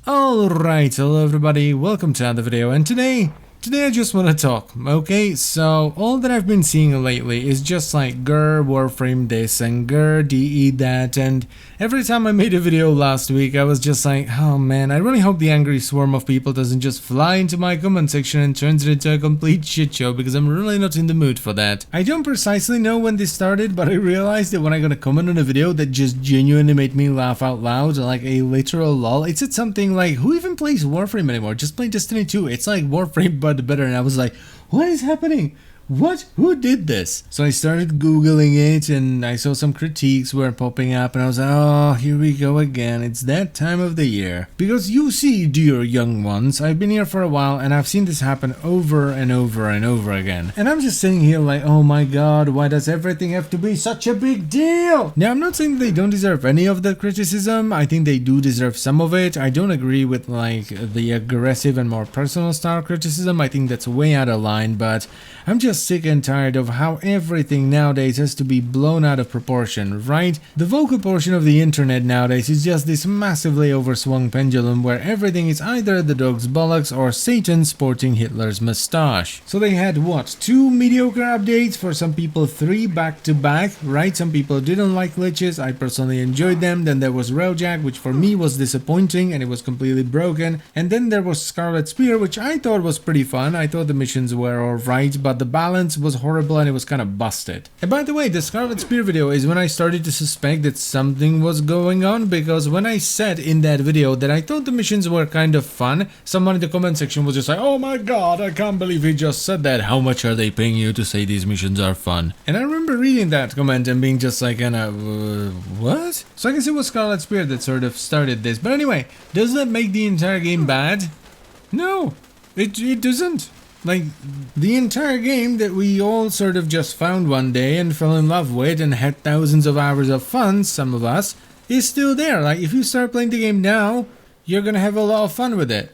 Alright, hello everybody, welcome to another video, and today I just want to talk, okay? So, all that I've been seeing lately is just like grr Warframe this and grr DE that, and every time I made a video last week I was just like, oh man, I really hope the angry swarm of people doesn't just fly into my comment section and turns it into a complete shit show, because I'm really not in the mood for that. I don't precisely know when this started, but I realized that when I got a comment on a video that just genuinely made me laugh out loud, like a literal lol, it said something like, who even plays Warframe anymore? Just play Destiny 2, it's like Warframe but better, and I was like, what is happening? What? Who did this? So I started googling it and I saw some critiques were popping up and I was like, oh, here we go again. It's that time of the year. Because you see, dear young ones, I've been here for a while and I've seen this happen over and over and over again. And I'm just sitting here like, oh my god, why does everything have to be such a big deal? Now, I'm not saying they don't deserve any of the criticism. I think they do deserve some of it. I don't agree with like the aggressive and more personal style criticism. I think that's way out of line, but I'm just sick and tired of how everything nowadays has to be blown out of proportion, right? The vocal portion of the internet nowadays is just this massively overswung pendulum where everything is either the dog's bollocks or Satan sporting Hitler's mustache. So they had what, 2 mediocre updates, for some people 3 back to back, right? Some people didn't like glitches, I personally enjoyed them. Then there was Railjack, which for me was disappointing and it was completely broken. And then there was Scarlet Spear, which I thought was pretty fun. I thought the missions were alright, but the balance was horrible and it was kind of busted. And by the way, the Scarlet Spear video is when I started to suspect that something was going on, because when I said in that video that I thought the missions were kind of fun, someone in the comment section was just like, oh my god, I can't believe he just said that. How much are they paying you to say these missions are fun? And I remember reading that comment and being just like, what? So I guess it was Scarlet Spear that sort of started this. But anyway, does that make the entire game bad? No, it doesn't. Like, the entire game that we all sort of just found one day and fell in love with and had thousands of hours of fun, some of us, is still there. Like, if you start playing the game now, you're gonna have a lot of fun with it.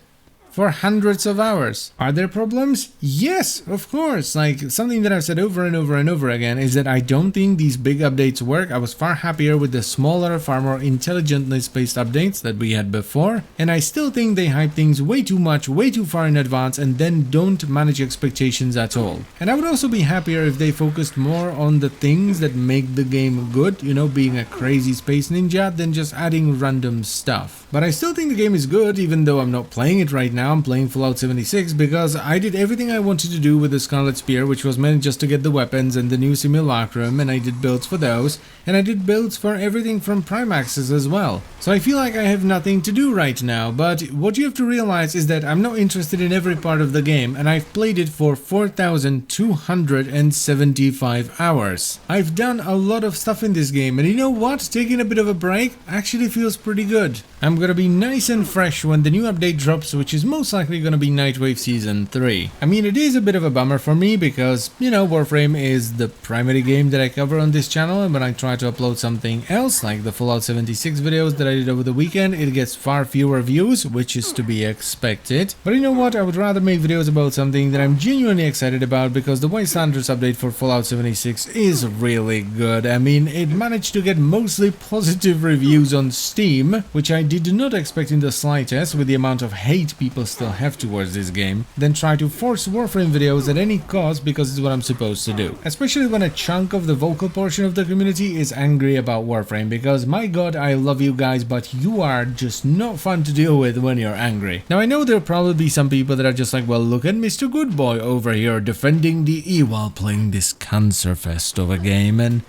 For hundreds of hours. Are there problems? Yes, of course. Like, something that I've said over and over and over again is that I don't think these big updates work. I was far happier with the smaller, far more intelligently spaced updates that we had before. And I still think they hype things way too much, way too far in advance, and then don't manage expectations at all. And I would also be happier if they focused more on the things that make the game good, you know, being a crazy space ninja, than just adding random stuff. But I still think the game is good, even though I'm not playing it right now. I'm playing Fallout 76 because I did everything I wanted to do with the Scarlet Spear, which was meant just to get the weapons and the new simulacrum, and I did builds for those, and I did builds for everything from Primaxes as well. So I feel like I have nothing to do right now, but what you have to realize is that I'm not interested in every part of the game, and I've played it for 4,275 hours. I've done a lot of stuff in this game, and you know what? Taking a bit of a break actually feels pretty good. I'm gonna be nice and fresh when the new update drops, which is most likely gonna be Nightwave Season 3. I mean, it is a bit of a bummer for me because, you know, Warframe is the primary game that I cover on this channel, and when I try to upload something else, like the Fallout 76 videos that I did over the weekend, it gets far fewer views, which is to be expected. But you know what, I would rather make videos about something that I'm genuinely excited about, because the Wastelanders update for Fallout 76 is really good. I mean, it managed to get mostly positive reviews on Steam, which I did not expect in the slightest with the amount of hate people still have towards this game, then try to force Warframe videos at any cost because it's what I'm supposed to do. Especially when a chunk of the vocal portion of the community is angry about Warframe, because my god, I love you guys, but you are just not fun to deal with when you're angry. Now I know there'll probably be some people that are just like, well, look at Mr. Goodboy over here defending DE while playing this cancer fest of a game, and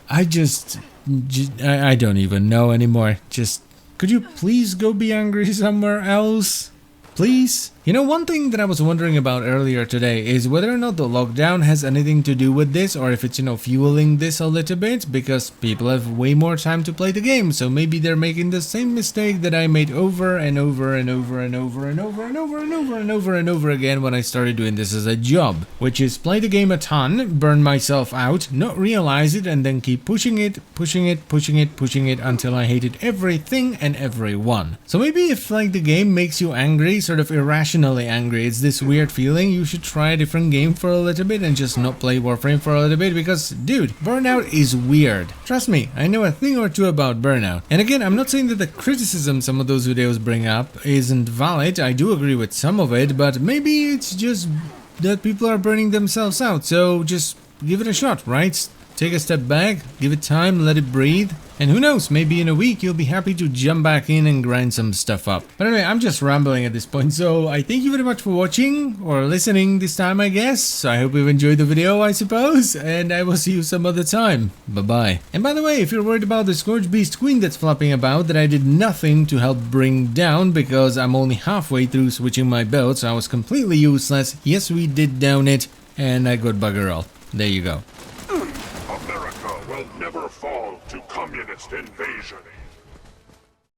I don't even know anymore. Just, could you please go be angry somewhere else? Please? You know, one thing that I was wondering about earlier today is whether or not the lockdown has anything to do with this, or if it's, you know, fueling this a little bit, because people have way more time to play the game, so maybe they're making the same mistake that I made over and over and over and over and over and over and over and over and over again when I started doing this as a job, which is play the game a ton, burn myself out, not realize it, and then keep pushing it until I hated everything and everyone. So maybe if like the game makes you angry sort of irrationally irrationally angry. It's this weird feeling. You should try a different game for a little bit and just not play Warframe for a little bit because, dude, Burnout is weird. Trust me, I know a thing or two about Burnout. And again, I'm not saying that the criticism some of those videos bring up isn't valid. I do agree with some of it, but maybe it's just that people are burning themselves out. So just give it a shot, right? Take a step back, give it time, let it breathe. And who knows, maybe in a week you'll be happy to jump back in and grind some stuff up. But anyway, I'm just rambling at this point, so I thank you very much for watching, or listening this time I guess. I hope you've enjoyed the video, I suppose, and I will see you some other time. Bye-bye. And by the way, if you're worried about the Scourge Beast Queen that's flopping about that I did nothing to help bring down because I'm only halfway through switching my build, so I was completely useless. Yes, we did down it, and I got bugger all. There you go. America will never fall to communist invasion.